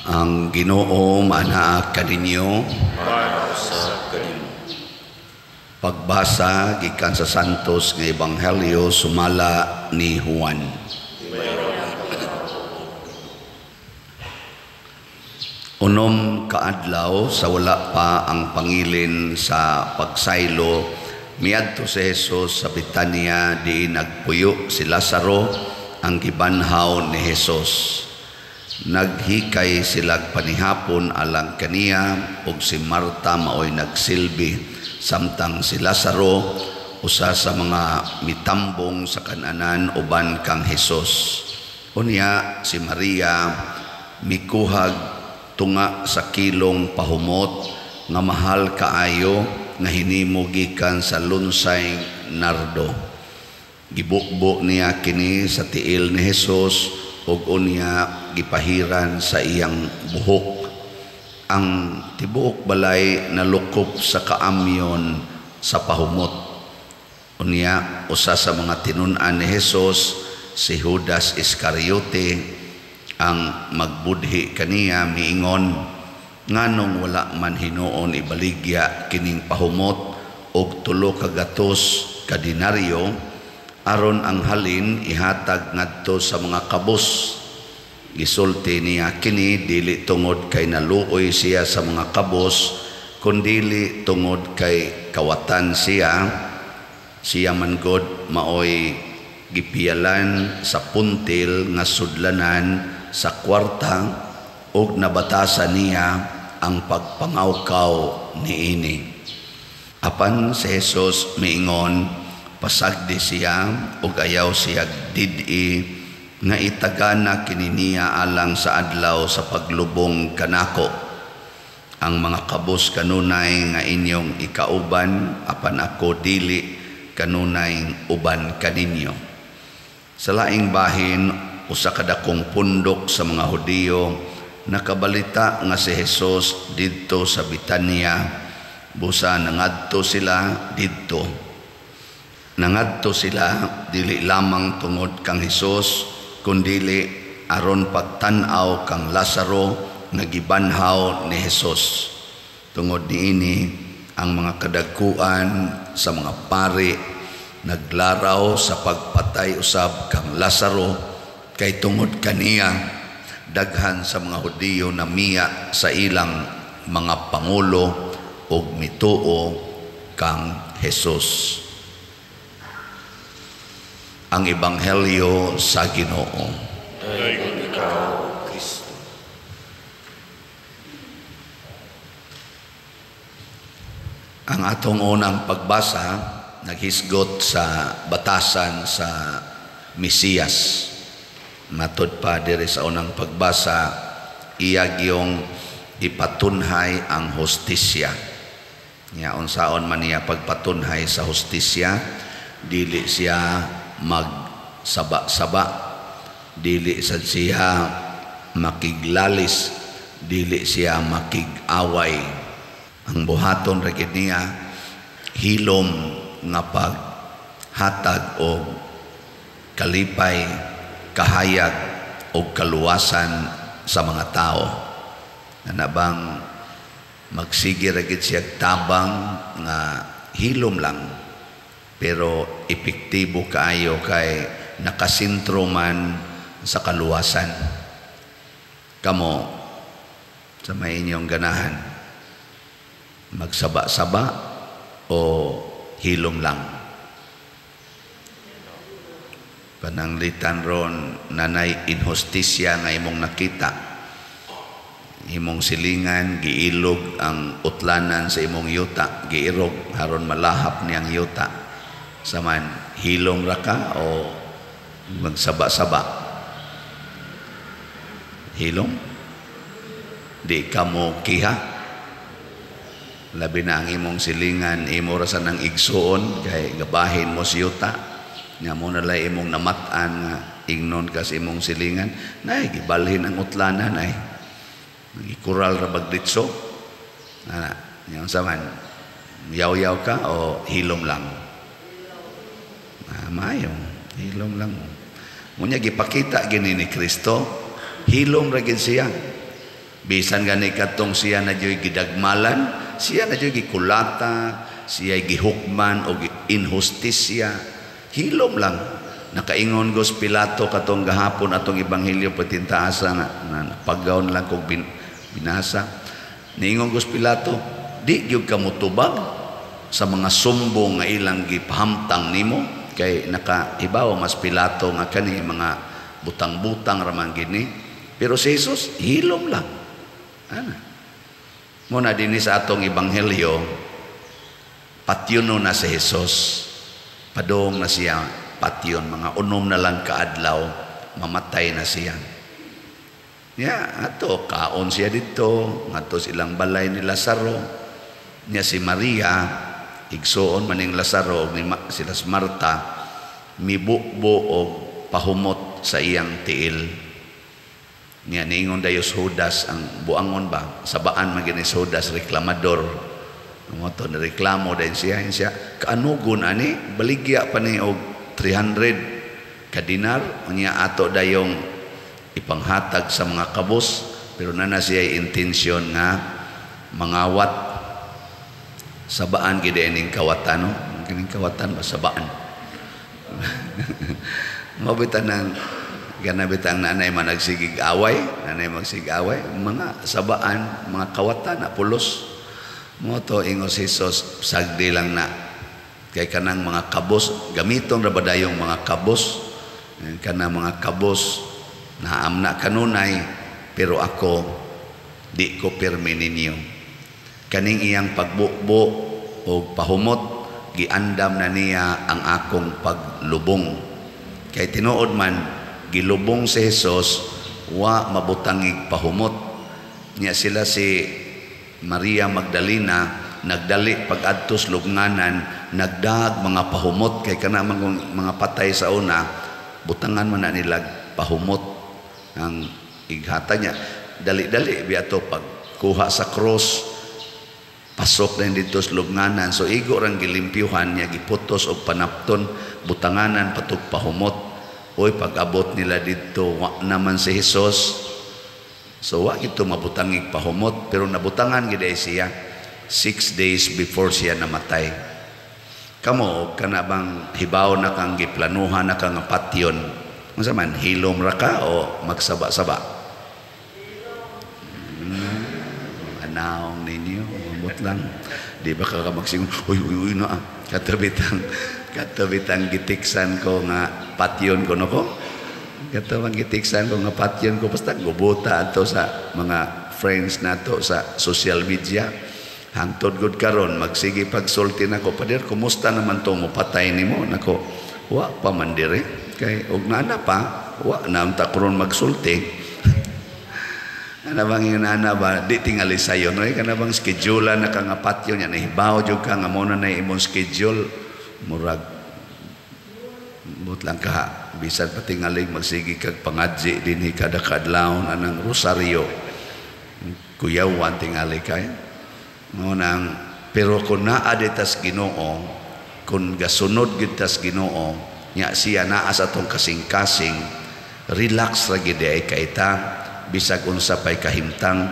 Ang Ginoo manaa kaninyo. Pagbasa gikan sa Santos nga Ebanghelyo sumala ni Juan. Unom kaadlaw sa wala pa ang pangilin sa pagsaylo, miadto si Jesus sa Betania di nagpuyo si Lazaro ang gibanhaw ni Jesus. Naghikay sila panihapon alang kaniya ug si Marta maoy nagsilbi samtang si Lazaro usa sa mga mitambong sa kananan uban kang Jesus. Unya si Maria mikuhag tunga sa kilong pahumot nga mahal kaayo nga hinimo gikan sa lunsay nardo. Gibukbo niya kini sa tiil ni Jesus ug unya gipahiran sa iyang buhok. Ang tibuok balay nalukop sa kaamyon sa pahumot. Unya usa sa mga tinun-an ni Jesus si Judas Iscariote ang magbudhi kaniya miingon, nganong wala man hinuon ibaligya kining pahumot og 3 ka gatos ka dinaryo aron ang halin ihatag ngadto sa mga kabus. Gisulti niya kini dili tungod kay naluoy siya sa mga kabus, kundili tungod kay kawatan siya man god maoy gipiyalan sa puntil nga sudlanan sa kwarta ug nabatasan niya ang pagpangawkaw niini. Apan si Jesus miingon, pasagdi siya ug ayaw siya did-i nga itagana kini niya alang sa adlaw sa paglubong kanako. Ang mga kabus kanunay nga inyong ikauban, apan ako dili kanunay uban kaninyo. Sa laing bahin usa ka dakong pundok sa mga Hudiyo nakabalita nga si Jesus didto sa Betania. Busa nangadto sila didto. Nangadto sila dili lamang tungod kang Jesus, kundili aron pagtan-aw kang Lazaro nga gibanhaw ni Jesus. Tungod niini ang mga kadagkuan sa mga pari naglaraw sa pagpatay usab kang Lazaro, kay tungod kaniya daghan sa mga Hudiyo na miya sa ilang mga pangulo ug mituo kang Jesus. Ang Ebanghelyo sa Ginoo. Dayon ikaw, Kristo. Ang atong unang pagbasa naghisgot sa batasan sa Mesiyas. Matod pa diri sa unang pagbasa, iya giyong ipatunhay ang hustisya. Nya unsaon man niya pagpatunhay sa hustisya, dili siya magsaba-saba, dili sad siya makiglalis, dili siya makig-away. Ang buhaton ra gid niya hilom nga paghatag og kalipay, kahayag o kaluwasan sa mga tao. Na bang magsige ra gid siya tabang nga hilom lang pero epektibo kaayo kay nakasentro man sa kaluwasan. Kamo sa may inyong ganahan, magsaba-saba o hilom lang? Pananglitan ron nanay inhustisya nga imong nakita, imong silingan giilog ang utlanan sa imong yuta, giirog haron malahap niyang yuta. Saman hilom ra ka o magsaba-saba? Hilom? Di ka mo kiha? Labi na ang imong silingan, imo ra sa nang igsuon kay gabahin mo si yuta. Nga mo nalay imong namatan nga ingnon ka sa imong silingan, nay gibalhin ang utlanan ay gikural ra bagditso. Ana, yang saman yaw-yaw ka o hilom lang? Mayo, hilom lang mo. Munya gipakita gini ni Kristo, hilom ra gid siya. Bisan gani katong siya na dyo'y gidagmalan, siya na dyo'y gikulata, siya gihukman o inhustisya. Hilom lang. Nakaingon Gos Pilato katong gahapon atong ebanghelyo patintaasa na paggaon lang kog binasa. Niingon Gos Pilato, di gyud ka motubag sa mga sumbong nga ilang gipahamtang nimo kay nakaibaw mas Pilato nga kani mga butang-butang raman gini. Pero si Jesus hilom lang. Ana. Muna dinhi sa atong ebanghelyo, patyono na si Jesus. Padong na siya patyon, mga unom na lang kaadlaw, mamatay na siya. Ato kaon siya dito, ato silang balay ni Lazaro. Niya si Maria, igsoon maning Lazaro og sila Marta, mibubo og pahumot sa iyang tiil. Niya niingon dayos Judas ang buangon ba, sabaan maginis Judas reklamador. Moto na reklamo din siya kaanugon ani baligya pa ni og 300 ka dinar unya ato dayong ipanghatag sa mga kabos, pero nana siya intensyon nga mangawat sabaan gid ining kawatan, no kining kawatan ba sabaan. Mabitan nang ganabitang nanay managsigig away, nanay magsigig away, mga sabaan, mga kawatan na pulos. Moto ingos Jesus sagdi lang na kay kanang mga kabos gamiton ra badayong mga kabos, kanang mga kabos na amna kanunay, pero ako di ko pirmi ninyo. Kaning iyang pagbukbo o pahumot giandam na niya ang akong paglubong. Kay tinuod man gilubong si Jesus wa mabutangig pahumot niya. Sila si Maria Magdalena nagdali pag-adtos lubnganan, nagdag mga pahumot kay kana mga patay sa una, butangan man na nila pahumot ang ighata niya. Dali-dali biato pagkuha sa cross, pasok na dito sa lubnganan. So igo rang gilimpyuhan niya, giputos og panapton, butanganan patug pahumot. Oy, pag-abot nila dito, wa naman si Jesus. So, wa ito mabutangig pahumot. Pero nabutangan gid siya 6 days before siya namatay. Kamo, kana bang hibaw na kang giplanuhan na kang patyon? Unsa man, hilom ra ka o magsaba-saba? Anaong ninyo, umot lang. Di ba ka magsingon, uy na, katabitang gitiksan ko nga patyon ko no ko. Katabang gitiksan ko nga patyon ko, basta gubuta ato sa mga friends nato sa social media. Hangtod gud karon magsige pagsulti nako, pader kumusta naman to mo patay nimo nako. Wa pa man dire kay og nana pa, wa na ta karon magsulti. Ana bang inana ba di tingali sayon no kana bang schedule na ka nga patyo nya nahibaw jud ka nga mo na imong schedule murag but lang ka bisan patingaling magsigi kag pangadji dinhi kada kadlawon anang rosaryo kuyawan tingali kay mo nang. Pero kung naa ditas Ginoo, kung gasunod gid tas Ginoo nya siya naa sa atong kasing-kasing, relax ra gid ay kaita bisag unsa pay kahimtang.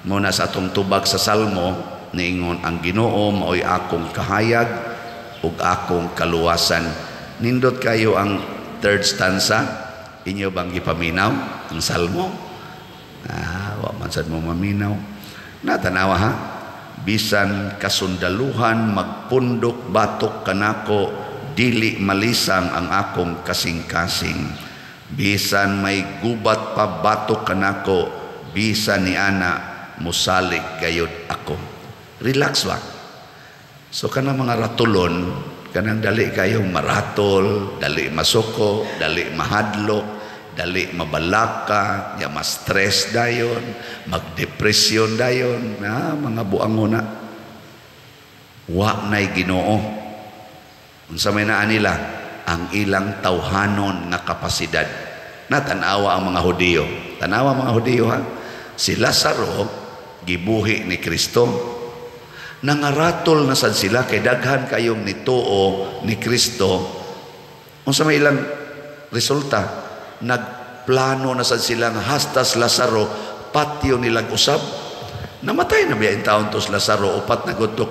Muna sa atong tubag sa Salmo niingon, ang Ginoo maoy akong kahayag ug akong kaluwasan. Nindot kayo ang third stanza, inyo bang gipaminaw ang Salmo? Wa man sad mo maminaw. Natanawa ha, bisan kasundaluhan magpundok batok kanako, dili malisang ang akong kasing-kasing. Bisan may gubat pa batok kanako, bisan ni ana musalik gayud ako. Relax ba? So kanang mga ratulon, kanang dali kayong maratol, dali masuko, dali mahadlok, dali mabalaka, ya ma-stress dayon, magdepresyon dayon, mga buangona. Wa nay Ginoo. Unsa may naa nila? Ang ilang tawhanon nga kapasidad. Natanawa ang mga Hudiyo. Tanawa ang mga Hudiyo ha. Si Lazaro gibuhi ni Kristo. Nangaratol na sad sila kay daghan kayong nituo ni Kristo. Unsa may ilang resulta? Nagplano na sad sila nga hastas Lazaro patio nilang usab. Namatay na biya in taon to si Lazaro, upat na gudto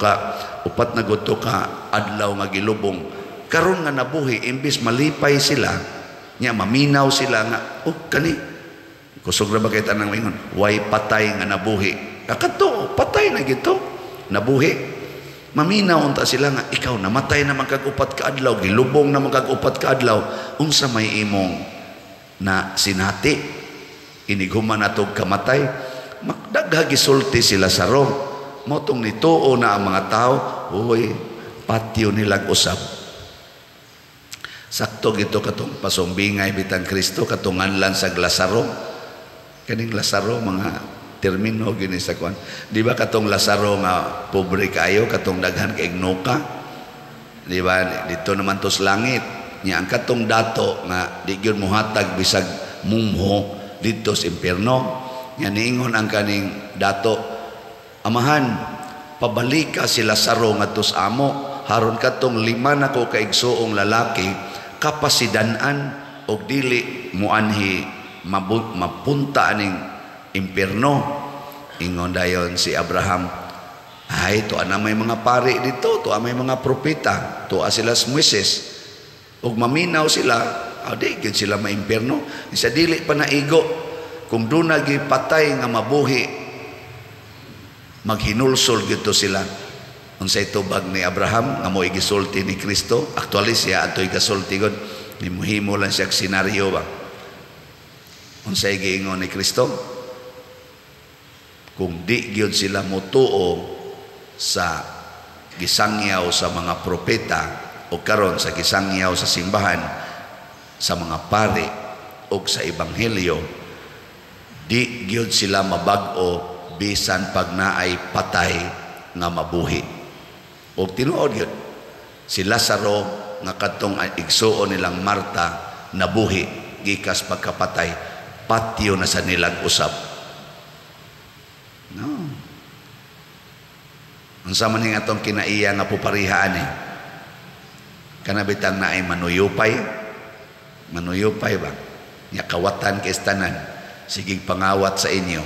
ka adlaw nga gilubong. Karon nga nabuhi, imbis malipay sila, nya maminaw sila nga, kani, kusog na ba kayo tanang mingon, way patay nga nabuhi. Kakato, patay na gito, nabuhi. Maminaw unta sila nga, ikaw namatay na magkag-upat ka adlaw, gilubong na magkag-upat ka adlaw, unsa may imong na sinati, inighuman na itong kamatay, magdaghagisulti sila sa Lazaro. Motong nituo na ang mga tao, patio nilang usab. Sakto gito katong pasumbingay bitang Kristo, katungan lang sa Lazaro. Kaning Lazaro, mga termino gini sa kwan. Di ba katong Lazaro nga pobre kayo, katong daghan kay ignoka? Di ba dito naman to sa langit. Nya ang katong dato nga di gyud mohatag bisag mumho dito sa impierno. Nya niingon ang kaning dato, amahan, pabalika si Lazaro ngadto sa amo, haron katong 5 na ko kaigsuong lalaki kapasidanan og dili muanhi mapunta aning impierno. Ingon dayon si Abraham, ay to ana may mga pari dito, to may mga propeta, to sila sa Moises, og maminaw sila, di gyud sila maimpierno. Isa dili pa naigo kung doon nagipatay nga mabuhi, maghinulsol gito sila. Unsay tubag ni Abraham nga mo igisulti ni Kristo, actually siya ato igasulti gud, nimuhimo lang siya senaryo ba. Unsay giingon ni Kristo, kung di gyud sila motuo sa gisangyaw sa mga propeta o karon sa gisangyaw sa simbahan, sa mga pari o sa ebanghelyo, di gyud sila mabag-o bisan pag naay patay nga mabuhi. O tinuod yun, si Lazaro nga katong igsuon nilang Marta nabuhi gikas pagkapatay, patio na sa nilang usab. No. Ang sama ning atong kinaiya nga puparihaan kanabitang na ay manuyupay ba? Nya kawatan kay tanan, sige pangawat sa inyo.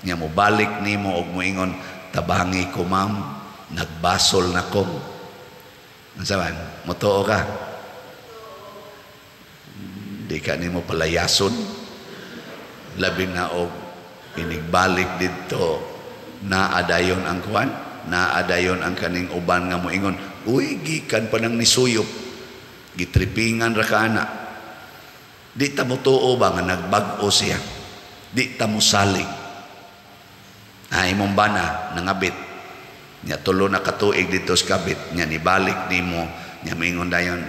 Nya mo balik nimo og moingon, tabangi ko ma'am, nagbasol na ko. Ansaman, motoo ka? Di ka nimo palayason. Labi na og pinigbalik dito, naadayon ang kuwan, naadayon ang kaning uban nga moingon, gikan pa nang nisuyop, gitripingan ra kana. Di ta mo tuo ba nga nagbag-o siya? Di ta mo salig. Imong bana nangabit. Nya tulo na katuig dito sa kabit, nya nibalik nimo, nya mingon dayon,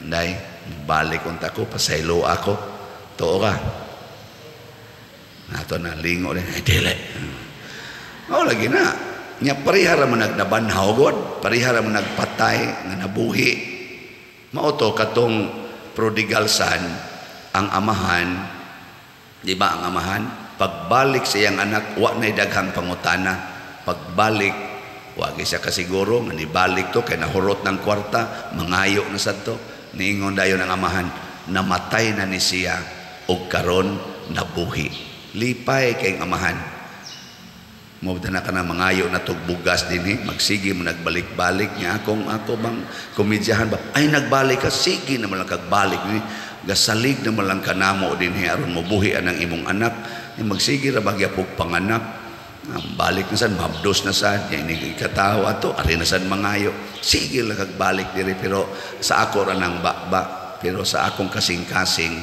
day, balik unta ko, pasaylo ako, tuo ka. Nato na lingo din, dili. Lagi na. Nya parihara man nagnabanhaw god, parihara man nagpatay nga nabuhi. Mao to katong prodigal son, ang amahan, di ba ang amahan, pagbalik sa iyang anak, wa na daghang pangutana. Pagbalik, wagi siya kasiguro nga nibalik to kay nahurot ng kwarta, mangayo na sadto. Niingon dayon ang amahan, namatay na ni siya og karon nabuhi. Lipay kay amahan. Mubda na ka na mangayo na tog bugas dinhi, magsige mo nagbalik-balik niya ako bang komedyahan ba? Ay nagbalik ka, sige na lang kagbalik ni. Gasalig na lang kanamo dinhi aron mabuhi anang imong anak. Magsige ra bagya pug panganak. Balik na san, mabdos na san, yan ikatawa ato, ari na san mangayo. Sige lang kagbalik diri, pero sa ako ra nang bakba, pero sa akong kasing-kasing,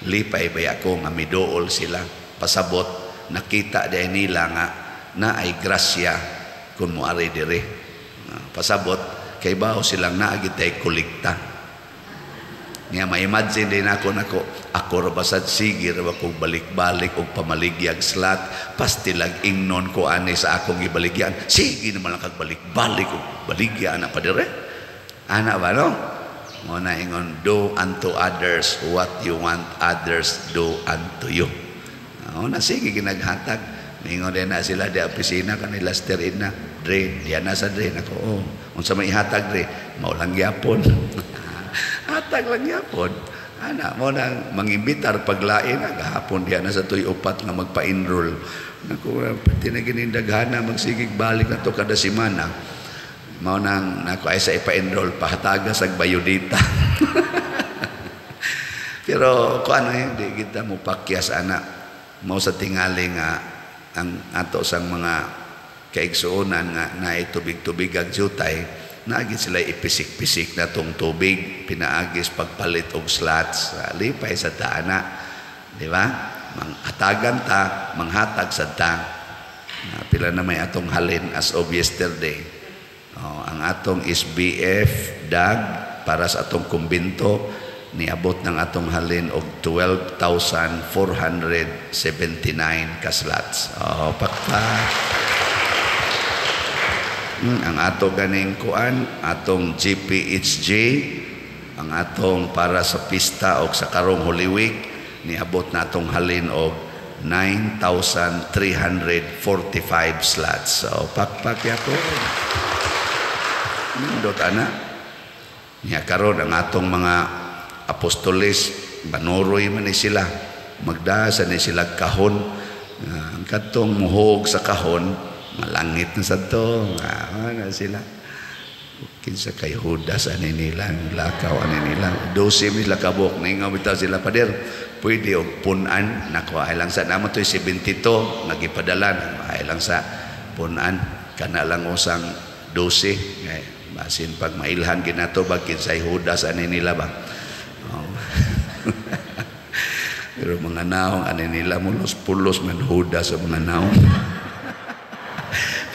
lipay ba ako nga midool sila. Pasabot, nakita din nila nga na ay grasya kung muari diri. Pasabot, kay bao silang naagitay kulikta. Nga ma-imagine din ako ra basad sige ra kong balik-balik og pamaligya slat, pastilag ingnon ko ani sa akong gibaligyan. Sige naman lang kagbalik-balik og baligya ana pa dire. Ana ba no? Mo na ingon, do unto others what you want others do unto you. Na sige ginaghatag. Ingon din na sila di opisina kanila sterin na. Dre, diyan na sa dre nako. Unsa may ihatag dre? Maulang gyapon. Hatag lang yapon. ana mo nang mangimbitar paglain gahapon diha na sa tuy upat nga magpa-enroll. Naku pati na ginindaghana magsigig balik na to kada semana. Mao nang nako ay sa ipa-enroll pahataga sa bayodita. Pero kuan di kita mo pakyas ana mao sa tingali nga ang ato sang mga kaigsuonan nga naay tubig-tubig ag jutay naagid sila ipisik-pisik na tong tubig pinaagis pagpalit og slots lipay sa taana, di ba? Manghatagan ta, manghatag sa ta. Pila na may atong halin as of yesterday. Ang atong SBF DAG para sa atong kumbinto niabot ng atong halin og 12,479 ka slots. Pakpak. Ang ato ganing kuan, atong GPHG, ang atong para sa pista o sa karong Holy Week, niabot na atong halin og 9,345 slots. So, pakpak yato. Nindot ana. Niya karon ang atong mga apostoles, banuroy man ni sila. Magdasa ni sila kahon. Ang katong muhog sa kahon, malangit na sa to. Na sila. Kinsa kay Judas ani nila, lakaw ani nila. 12 nila kabok. Naingaw bitaw sila pader. Pwede og punan. Nako ay lang sa namo to'y 72. Nagipadalan. Ay lang sa punan. Kana lang usang 12. Basin pag mailhan ginato ba kinsay Judas ani nila ba. Pero mga naong ani nila mulos-pulos man Judas o mga naong.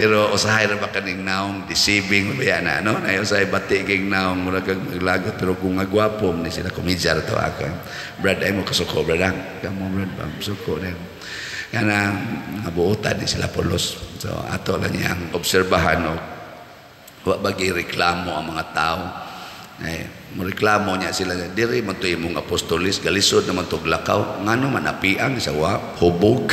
Pero usahay ra ba kaning naong deceiving ba na no? Nayo say bati kay naong mura kag maglagot pero kung agwapo ni sila komedya to ako. Brad ay mo kasuko brad. Kamo brad ba suko din. Kana nabuutan ni sila pulos. So ato lang yang obserbahan no. Wa bagi reklamo ang mga tao. Mo reklamo niya sila diri man to imong apostolis galisod naman tog lakaw ngano man apiang sa wa hubog.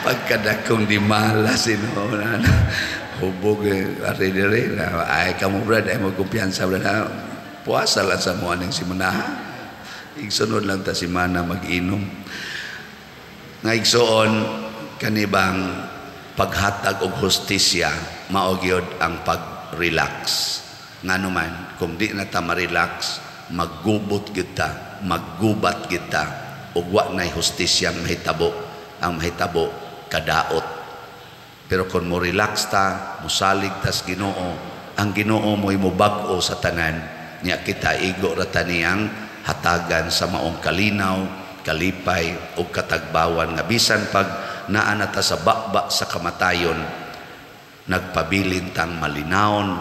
Pagkadakong di malas ino hubog ari diri ay kamo brad ay mo kumpiyansa brad puasa lang sa mo aning simanaha igsunod lang ta simana mag-inom nga igsuon kanibang paghatag og hustisya mao gyud ang pag-relax ngano man kung di na ta ma-relax maggubot kita maggubat kita ug wa nay hustisya mahitabo ang mahitabo kadaot pero kung mo relax ta musalig tas Ginoo ang Ginoo mo imubag-o sa tanan nya kita igo ra ta niyang hatagan sa maong kalinaw kalipay ug katagbawan nga bisan pag naa na ta sa bakba sa kamatayon nagpabilin tang malinawon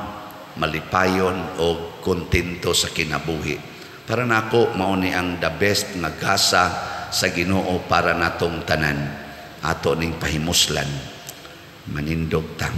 malipayon o kontento sa kinabuhi para nako mao ni ang the best nga gasa sa Ginoo para natong tanan ato ning pahimuslan manindog ta.